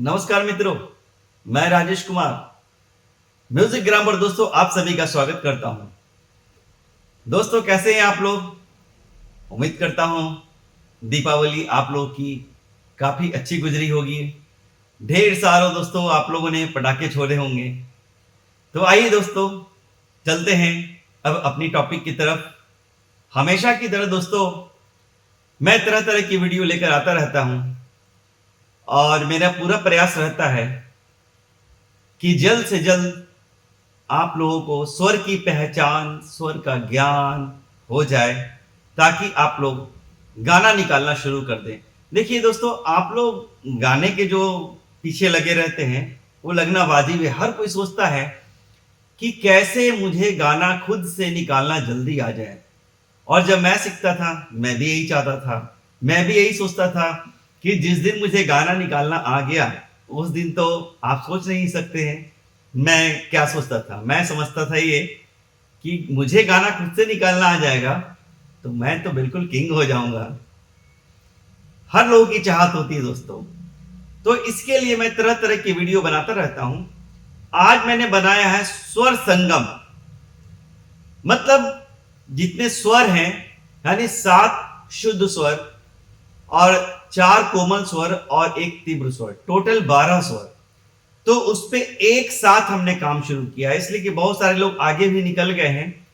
नमस्कार मित्रों, मैं राजेश कुमार म्यूजिक ग्राम पर दोस्तों आप सभी का स्वागत करता हूं। दोस्तों कैसे हैं आप लोग? उम्मीद करता हूं दीपावली आप लोग की काफी अच्छी गुजरी होगी। ढेर सारों दोस्तों आप लोगों ने पटाखे छोड़े होंगे। तो आइए दोस्तों चलते हैं अब अपनी टॉपिक की तरफ। हमेशा की तरह दोस्तों मैं तरह तरह की वीडियो लेकर आता रहता हूं और मेरा पूरा प्रयास रहता है कि जल्द से जल्द आप लोगों को स्वर की पहचान, स्वर का ज्ञान हो जाए ताकि आप लोग गाना निकालना शुरू कर दें। देखिए दोस्तों, आप लोग गाने के जो पीछे लगे रहते हैं वो लगना वाजिब है। हर कोई सोचता है कि कैसे मुझे गाना खुद से निकालना जल्दी आ जाए। और जब मैं सीखता था मैं भी यही चाहता था, मैं भी यही सोचता था कि जिस दिन मुझे गाना निकालना आ गया उस दिन तो आप सोच नहीं सकते हैं मैं क्या सोचता था। मैं समझता था ये कि मुझे गाना खुद से निकालना आ जाएगा तो मैं तो बिल्कुल किंग हो जाऊंगा। हर लोगों की चाहत होती है दोस्तों, तो इसके लिए मैं तरह तरह की वीडियो बनाता रहता हूं। आज मैंने बनाया है स्वर संगम, मतलब जितने स्वर हैं यानी 7 शुद्ध स्वर और 4 कोमल स्वर और 1 तीव्र स्वर, टोटल 12 स्वर। तो उस पे एक साथ हमने काम शुरू किया, इसलिए कि बहुत सारे लोग आगे भी निकल गए हैं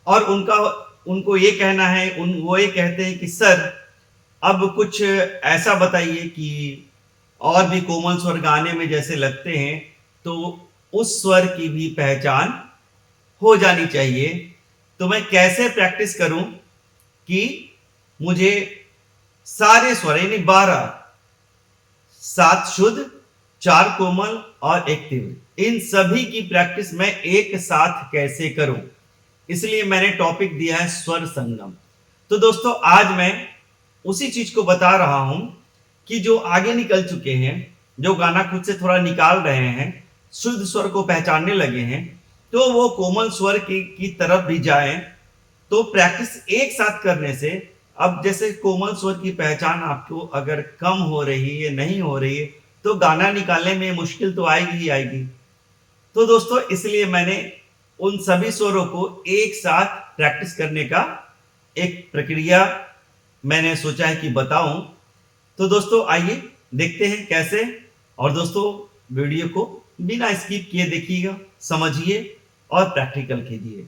और उनको ये कहना है, वो ये कहते हैं कि सर अब कुछ ऐसा बताइए कि और भी कोमल स्वर गाने में जैसे लगते हैं तो उस स्वर की भी पहचान हो जानी चाहिए। तो मैं कैसे प्रैक्टिस करूं कि मुझे सारे स्वर यानी 12, 7 शुद्ध, 4 कोमल और 1 तीव्र, इन सभी की प्रैक्टिस मैं एक साथ कैसे करूं, इसलिए मैंने टॉपिक दिया है स्वर संगम। तो दोस्तों आज मैं उसी चीज को बता रहा हूं कि जो आगे निकल चुके हैं, जो गाना खुद से थोड़ा निकाल रहे हैं, शुद्ध स्वर को पहचानने लगे हैं, तो वो कोमल स्वर की तरफ भी जाएं। तो प्रैक्टिस एक साथ करने से, अब जैसे कोमल स्वर की पहचान आपको अगर कम हो रही है, नहीं हो रही है, तो गाना निकालने में मुश्किल तो आएगी ही आएगी। तो दोस्तों इसलिए मैंने उन सभी स्वरों को एक साथ प्रैक्टिस करने का एक प्रक्रिया मैंने सोचा है कि बताऊं। तो दोस्तों आइए देखते हैं कैसे। और दोस्तों वीडियो को बिना स्किप किए देखिएगा, समझिए और प्रैक्टिकल कीजिए।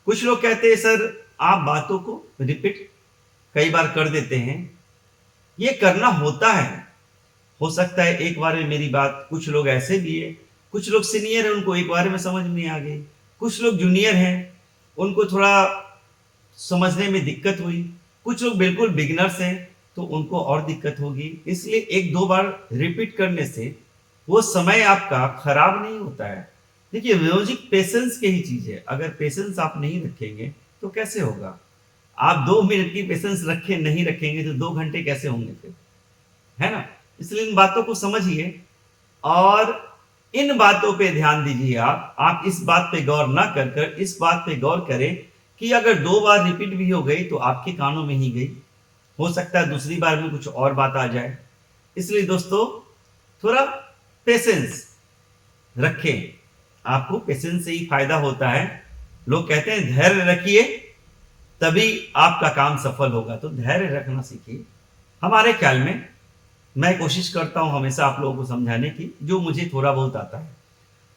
कुछ लोग कहते हैं सर आप बातों को रिपीट कई बार कर देते हैं, ये करना होता है। हो सकता है एक बार में मेरी बात, कुछ लोग ऐसे भी है, कुछ लोग सीनियर है उनको एक बार में समझ नहीं आ गई, कुछ लोग जूनियर हैं उनको थोड़ा समझने में दिक्कत हुई, कुछ लोग बिल्कुल बिगिनर्स हैं तो उनको और दिक्कत होगी। इसलिए 1-2 बार रिपीट करने से वो समय आपका खराब नहीं होता है। देखिए म्यूजिक पेशेंस की ही चीज है, अगर पेशेंस आप नहीं रखेंगे तो कैसे होगा। आप 2 मिनट की पेशेंस रखे नहीं रखेंगे तो 2 घंटे कैसे होंगे फिर, है ना। इसलिए इन बातों को समझिए और इन बातों पे ध्यान दीजिए। आप इस बात पे गौर ना कर इस बात पे गौर करें कि अगर 2 बार रिपीट भी हो गई तो आपके कानों में ही गई, हो सकता है दूसरी बार में कुछ और बात आ जाए। इसलिए दोस्तों थोड़ा पेशेंस रखें, आपको पेशेंस से ही फायदा होता है। लोग कहते हैं धैर्य रखिए तभी आपका काम सफल होगा, तो धैर्य रखना सीखिए। हमारे ख्याल में मैं कोशिश करता हूं हमेशा आप लोगों को समझाने की, जो मुझे थोड़ा बहुत आता है।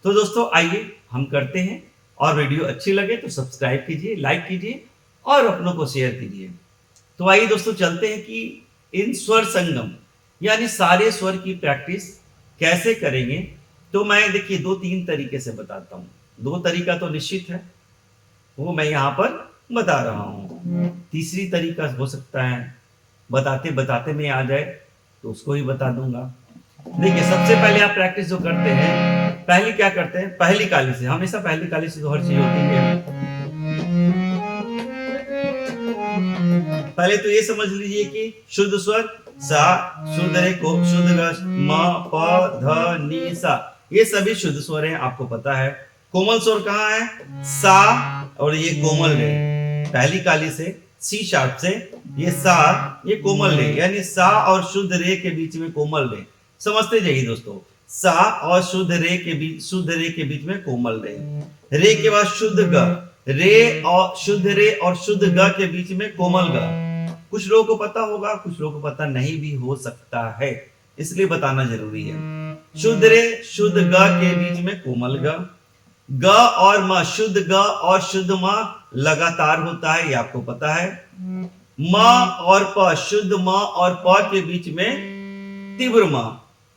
तो दोस्तों आइए हम करते हैं, और वीडियो अच्छी लगे तो सब्सक्राइब कीजिए, लाइक कीजिए और अपनों को शेयर कीजिए। तो आइए दोस्तों चलते हैं कि इन स्वर संगम यानी सारे स्वर की प्रैक्टिस कैसे करेंगे। तो मैं देखिए 2-3 तरीके से बताता हूँ। 2 तरीका तो निश्चित है, वो मैं यहाँ पर बता रहा हूँ। तीसरी तरीका हो सकता है बताते बताते में आ जाए तो उसको ही बता दूंगा। देखिए सबसे पहले आप प्रैक्टिस जो करते हैं, पहली क्या करते हैं, पहली काली से। हमेशा पहली काली से तो हर चीज होती है। पहले तो ये समझ लीजिए कि शुद्ध स्वर सा, शुद्ध रे को, शुद्ध ग, म, प, ध, नी, सा, ये सभी शुद्ध स्वर हैं, आपको पता है। कोमल स्वर कहाँ है, सा और ये कोमल रे। पहली काली से सी शार्प से ये सा, ये कोमल रे, यानी सा और शुद्ध रे के बीच में कोमल रे, समझते जाइए दोस्तों। सा और शुद्ध रे के बीच में कोमल रे के बाद शुद्ध ग, रे और शुद्ध ग के बीच में कोमल ग। कुछ लोगों को पता होगा, कुछ लोगों को पता नहीं भी हो सकता है, इसलिए बताना जरूरी है। शुद्ध रे शुद्ध ग के बीच में कोमल ग। ग और म, शुद्ध ग और शुद्ध म लगातार होता है, ये आपको पता है। म और प, शुद्ध म और प के बीच में तीव्र म।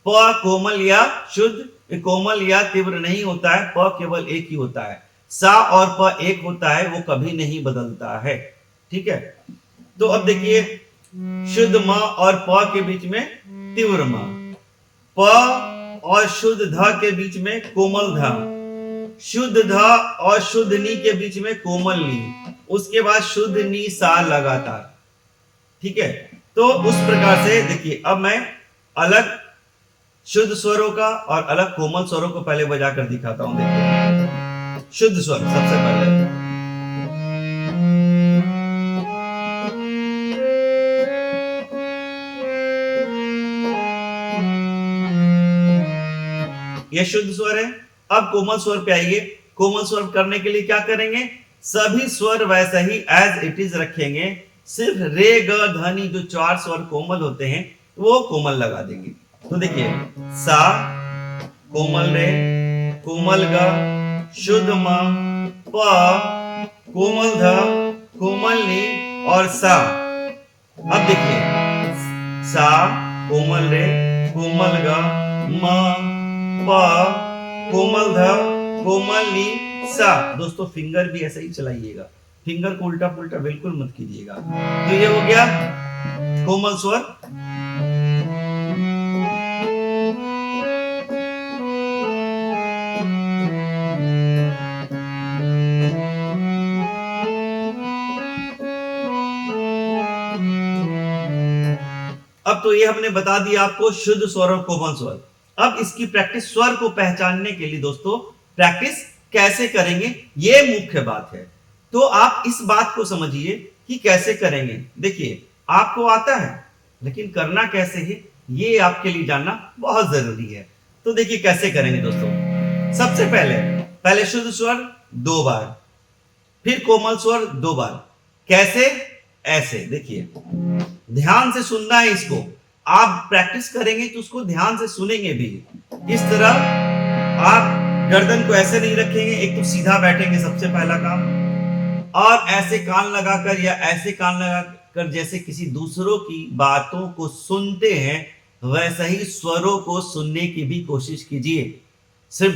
प कोमल या शुद्ध, कोमल या तीव्र नहीं होता है, प केवल एक ही होता है। सा और प एक होता है, वो कभी नहीं बदलता है। ठीक है, तो अब देखिए, शुद्ध म और प के बीच में तीव्र म, प और शुद्ध ध के बीच में कोमल ध, शुद्ध ध और शुद्ध नी के बीच में कोमल नी, उसके बाद शुद्ध नी सा लगातार। ठीक है, तो उस प्रकार से देखिए, अब मैं अलग शुद्ध स्वरों का और अलग कोमल स्वरों को पहले बजा कर दिखाता हूं। देखिए, शुद्ध स्वर सबसे पहले, ये शुद्ध स्वर है। अब कोमल स्वर पे आइए। कोमल स्वर करने के लिए क्या करेंगे, सभी स्वर वैसे ही एज इट इज रखेंगे, सिर्फ रे ग ध नी जो 4 स्वर कोमल होते हैं वो कोमल लगा देंगे। तो देखिए, सा कोमल रे, कोमल ग, शुद्ध म, प कोमल ध, कोमल नी और सा। अब देखिए, सा कोमल रे, कोमल ग, म, प कोमल ध, कोमल नी, सा। दोस्तों फिंगर भी ऐसे ही चलाइएगा, फिंगर को उल्टा पुल्टा बिल्कुल मत कीजिएगा। तो ये हो गया कोमल स्वर। अब तो ये हमने बता दिया आपको शुद्ध स्वर और कोमल स्वर। अब इसकी प्रैक्टिस, स्वर को पहचानने के लिए दोस्तों प्रैक्टिस कैसे करेंगे, ये मुख्य बात है। तो आप इस बात को समझिए कि कैसे करेंगे। देखिए, आपको आता है, लेकिन करना कैसे है ये आपके लिए जानना बहुत जरूरी है। तो देखिए कैसे करेंगे दोस्तों। सबसे पहले शुद्ध स्वर 2 बार, फिर कोमल स्वर 2 बार। कैसे, ऐसे देखिए, ध्यान से सुनना है इसको। आप प्रैक्टिस करेंगे तो उसको ध्यान से सुनेंगे भी। इस तरह आप गर्दन को ऐसे नहीं रखेंगे, एक तो सीधा बैठेंगे सबसे पहला काम, और ऐसे कान लगाकर या ऐसे कान लगाकर जैसे किसी दूसरों की बातों को सुनते हैं, वैसा ही स्वरों को सुनने की भी कोशिश कीजिए। सिर्फ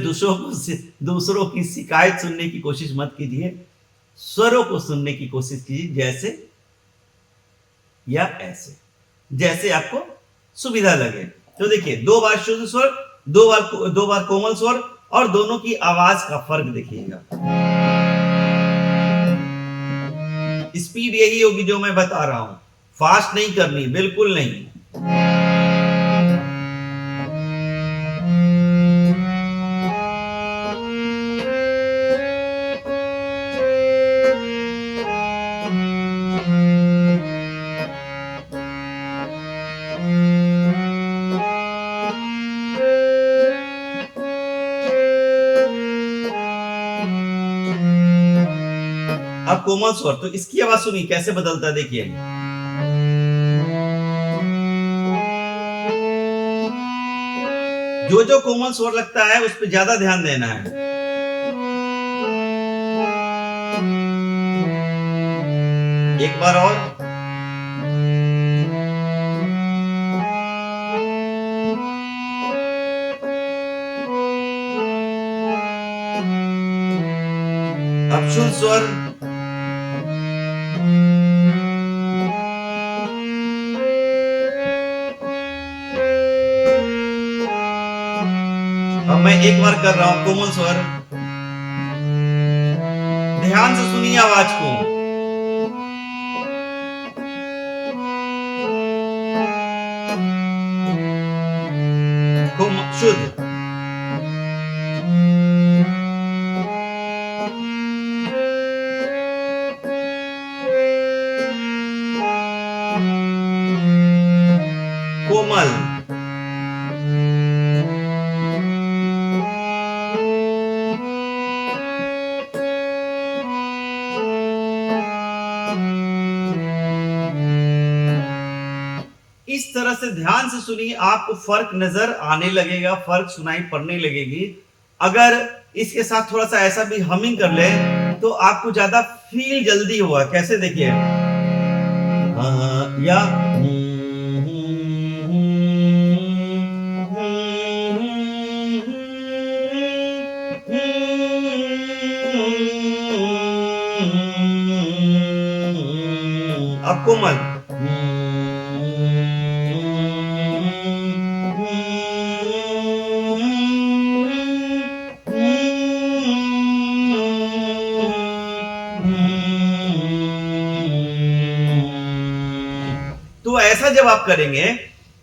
दूसरों की शिकायत सुनने की कोशिश मत कीजिए, स्वरों को सुनने की कोशिश कीजिए, जैसे या ऐसे, जैसे आपको सुविधा लगे। तो देखिए, 2 बार शुद्ध स्वर, 2 बार कोमल स्वर, और दोनों की आवाज का फर्क देखिएगा। स्पीड यही होगी जो मैं बता रहा हूं, फास्ट नहीं करनी, बिल्कुल नहीं। अब कोमल स्वर, तो इसकी आवाज सुनिए कैसे बदलता है। देखिए, जो जो कोमल स्वर लगता है उस पर ज्यादा ध्यान देना है। एक बार और, अब शुद्ध स्वर, अब मैं एक बार कर रहा हूं कोमल स्वर। ध्यान से सुनिए आवाज को। शुद्ध, कोमल, इस तरह से ध्यान से सुनिए, आपको फर्क नजर आने लगेगा, फर्क सुनाई पड़ने लगेगी। अगर इसके साथ थोड़ा सा ऐसा भी हमिंग कर ले तो आपको ज्यादा फील जल्दी होगा। कैसे, देखिए, या अब कोमल, तो ऐसा जब आप करेंगे,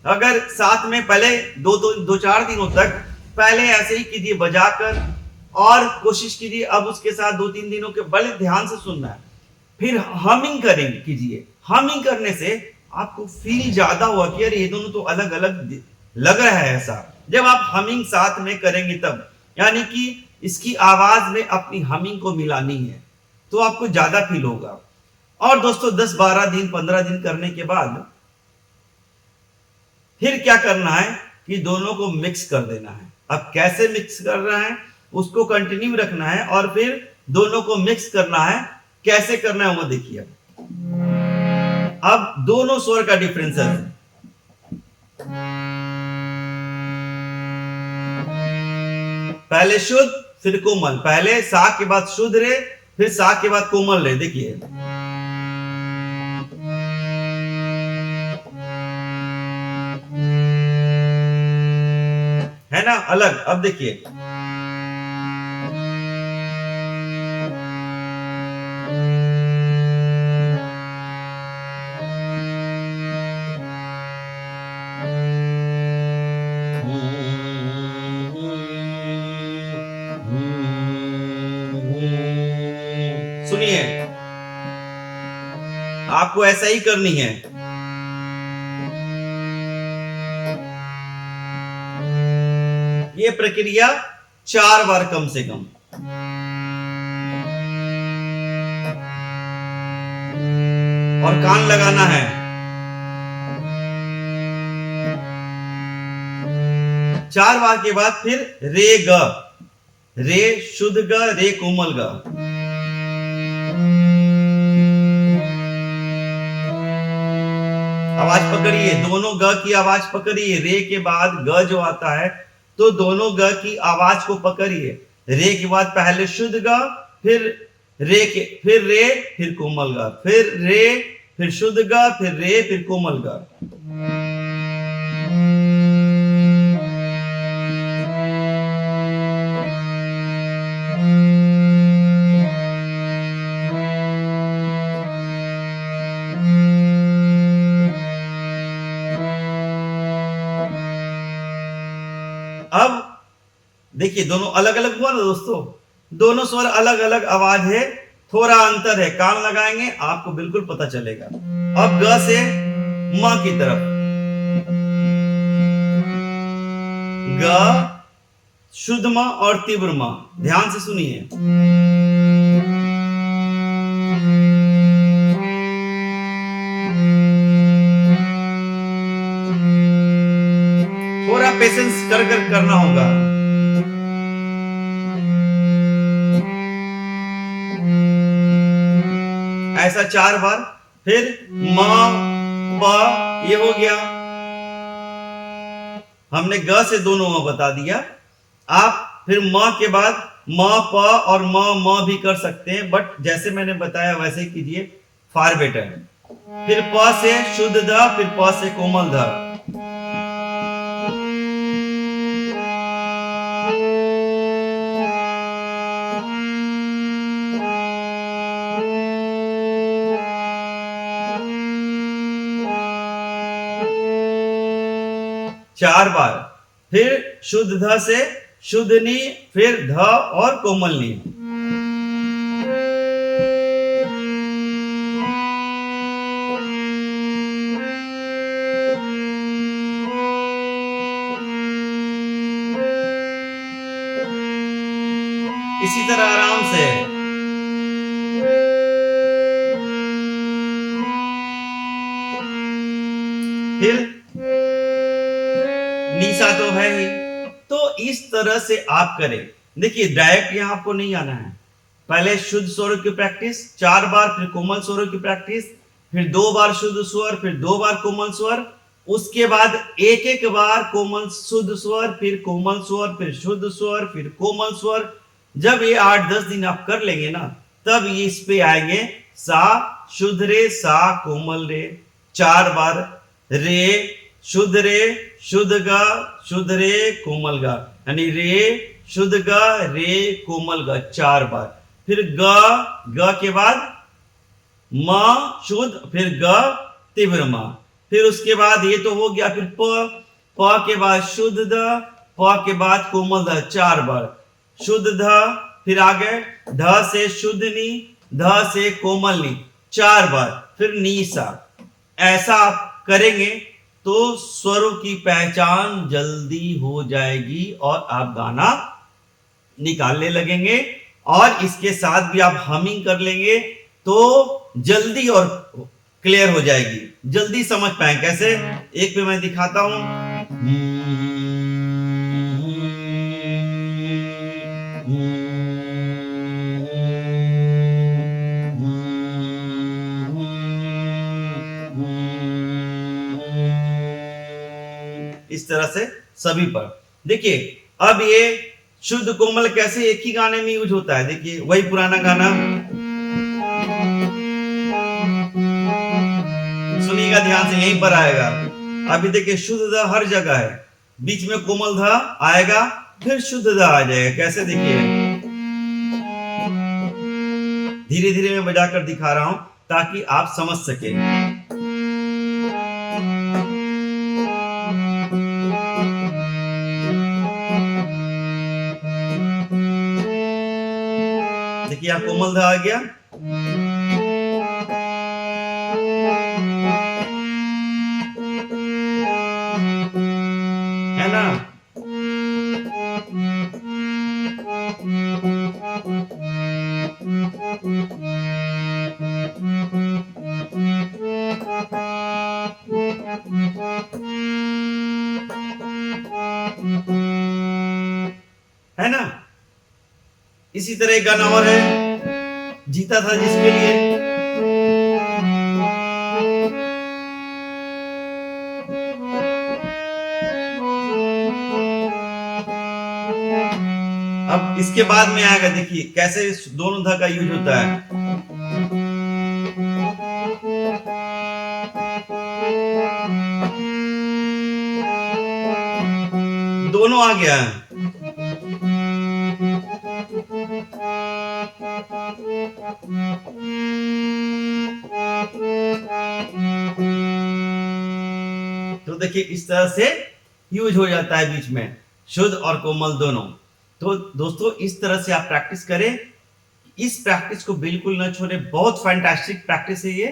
अगर साथ में पहले दो चार दिनों तक पहले ऐसे ही कीजिए बजाकर, और कोशिश कीजिए अब उसके साथ 2-3 दिनों के बड़े ध्यान से सुनना है, फिर हमिंग करेंगे कीजिए। हमिंग करने से आपको फील ज्यादा हुआ कि यार ये दोनों तो अलग अलग लग रहा है। ऐसा जब आप हमिंग साथ में करेंगे तब, यानी कि इसकी आवाज में अपनी हमिंग को मिलानी है, तो आपको ज्यादा फील होगा। और दोस्तों 10-12 दिन 15 दिन करने के बाद फिर क्या करना है कि दोनों को मिक्स कर देना है। अब कैसे मिक्स कर रहा है उसको कंटिन्यू रखना है, और फिर दोनों को मिक्स करना है। कैसे करना है वो देखिए। अब दोनों स्वर का डिफरेंस है। पहले शुद्ध फिर कोमल, पहले सा के बाद शुद्ध रे, फिर सा के बाद कोमल रे। देखिए, है ना अलग। अब देखिए, सुनिए, आपको ऐसा ही करनी है। ये प्रक्रिया 4 बार कम से कम। और कान लगाना है। चार बार के बाद फिर रे ग, रे शुद्ध ग, रे कोमल ग। आवाज पकड़िए, दोनों ग की आवाज पकड़िए। रे के बाद ग जो आता है, तो दोनों ग की आवाज को पकड़िए। रे के बाद पहले शुद्ध ग, फिर रे के, फिर रे, फिर कोमल ग, फिर रे, फिर शुद्ध ग, फिर रे, फिर कोमल ग। अब देखिए, दोनों अलग अलग हुआ ना दोस्तों, दोनों स्वर अलग अलग आवाज है, थोड़ा अंतर है। कान लगाएंगे आपको बिल्कुल पता चलेगा। अब ग से म की तरफ, ग, शुद्ध म और तीव्र म। ध्यान से सुनिए। थोड़ा पेशेंस कर करना होगा। ऐसा 4 बार। फिर म प, ये हो गया। हमने ग से दोनों म बता दिया। आप फिर म के बाद म प और म भी कर सकते हैं, बट जैसे मैंने बताया वैसे ही कीजिए, फार बेटर है। फिर प से शुद्ध ध, फिर प से कोमल ध। चार बार। फिर शुद्ध ध से शुद्ध नी, फिर ध और कोमल नी। इसी तरह आराम से। फिर निशा तो है ही। तो इस तरह से आप करें। देखिए डायरेक्ट यहां आपको नहीं आना है, पहले शुद्ध स्वरों की प्रैक्टिस 4 बार, फिर कोमल स्वरों की प्रैक्टिस, फिर 2 बार शुद्ध स्वर, फिर 2 बार कोमल स्वर, उसके बाद एक एक बार कोमल शुद्ध स्वर, फिर कोमल स्वर, फिर शुद्ध स्वर, फिर कोमल स्वर। जब ये 8-10 दिन आप कर लेंगे ना, तब ये इस पे आएंगे सा शुद्ध रे, सा कोमल रे 4 बार, रे शुद्ध रे, शुद्ध गा, शुद्ध रे कोमल गा, यानी रे शुद्ध ग, रे कोमल ग 4 बार, फिर ग के बाद म शुद्ध, फिर ग तीव्र म, फिर उसके बाद ये तो हो गया, फिर प के बाद शुद्ध द, प के बाद कोमल द 4 बार, शुद्ध ध, फिर आगे ध से शुद्ध नी, ध से कोमल नी 4 बार, फिर नीसा। ऐसा आप करेंगे तो स्वरों की पहचान जल्दी हो जाएगी और आप गाना निकालने लगेंगे। और इसके साथ भी आप हमिंग कर लेंगे तो जल्दी और क्लियर हो जाएगी, जल्दी समझ पाए। कैसे, एक पे मैं दिखाता हूं। इस तरह से सभी पर देखिए। अब ये शुद्ध कोमल कैसे एक ही गाने में यूज होता है, देखिए वही पुराना गाना सुनिएगा ध्यान से, यहीं पर आएगा। अभी देखिए शुद्ध ध हर जगह है, बीच में कोमल ध आएगा, फिर शुद्ध ध आ जाएगा। कैसे, देखिए धीरे धीरे मैं बजाकर दिखा रहा हूं ताकि आप समझ सके। देखिए यहाँ कोमल ध आ गया, है ना। है ना। इसी तरह एक गाना और है, जीता था जिसके लिए। अब इसके बाद में आएगा, देखिए कैसे दोनों ध का यूज होता है। दोनों आ गया है। तो देखिए इस तरह से यूज हो जाता है बीच में शुद्ध और कोमल दोनों। तो दोस्तों इस तरह से आप प्रैक्टिस करें, इस प्रैक्टिस को बिल्कुल न छोड़े, बहुत फैंटास्टिक प्रैक्टिस है ये।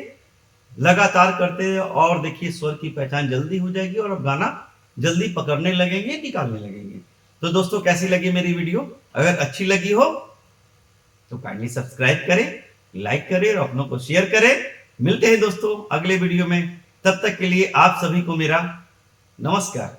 लगातार करते हैं और देखिए स्वर की पहचान जल्दी हो जाएगी और आप गाना जल्दी पकड़ने लगेंगे, निकालने लगेंगे। तो दोस्तों कैसी लगी मेरी वीडियो? अगर अच्छी लगी हो तो काइंडली सब्सक्राइब करें, लाइक करें और अपनों को शेयर करें। मिलते हैं दोस्तों अगले वीडियो में, तब तक के लिए आप सभी को मेरा नमस्कार।